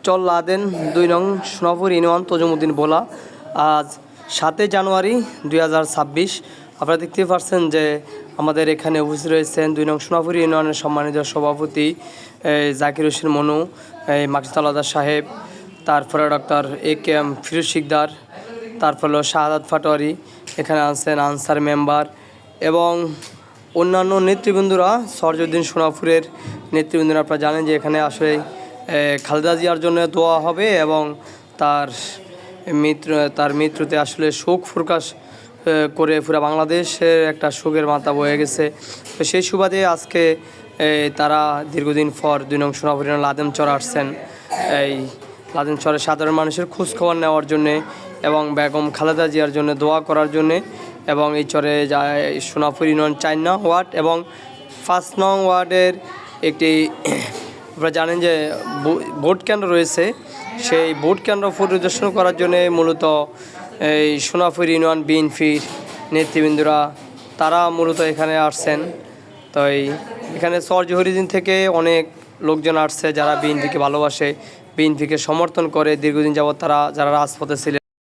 চর Laden ২ নং Sonapur union Tazumuddin ভোলা। আজ ৭ জানুয়ারি ২০২৬। আপনারা দেখতেই পাচ্ছেন যে আমাদের এখানে উপস্থিত রয়েছেন ২ নং সোনাপুর ইউনিয়নের সম্মানিত সভাপতি জাকির হোসেন মনু, মাকসুদ আলাদা সাহেব, তারপরে ডক্টর A.K.M ফিরোজ শিকদার, তারপর হলো শাহাদাত পাটোয়ারি, এখানে আছেন আনসার মেম্বার এবং অন্যান্য নেতৃবৃন্দরা। সরজউদ্দিন সোনাপুরের নেতৃবৃন্দরা আপনারা জানেন যে এখানে আসলে খালেদা জিয়ার জন্য দোয়া হবে এবং তার মৃত্যুতে আসলে শোক প্রকাশ করে পুরো বাংলাদেশের একটা শোকের মাথা বয়ে গেছে। তো সেই সুবাদে আজকে তারা দীর্ঘদিন পর ২ নং সোনাপুর লাদেন চর আসছেন এই লাদেন চরের সাধারণ মানুষের খোঁজখবর নেওয়ার জন্যে এবং বেগম খালেদা জিয়ার জন্য দোয়া করার জন্যে। এবং এই চরে যায় সোনাপুর ইউনিয়ন ৪ নং ওয়ার্ড এবং ৫ নং ওয়ার্ডের একটি আপনারা জানেন যে ভোট কেন্দ্র রয়েছে। সেই ভোট কেন্দ্র পরিদর্শন করার জন্যে মূলত এই সোনাপুর ইউনিয়ন বিএনপির নেতৃবৃন্দরা তারা মূলত এখানে আসছেন। তো এখানে চর জহুরুদ্দিন থেকে অনেক লোকজন আসছে যারা বিএনপিকে ভালোবাসে, বিএনপিকে সমর্থন করে দীর্ঘদিন যাবৎ তারা যারা রাজপথে ছিলেন।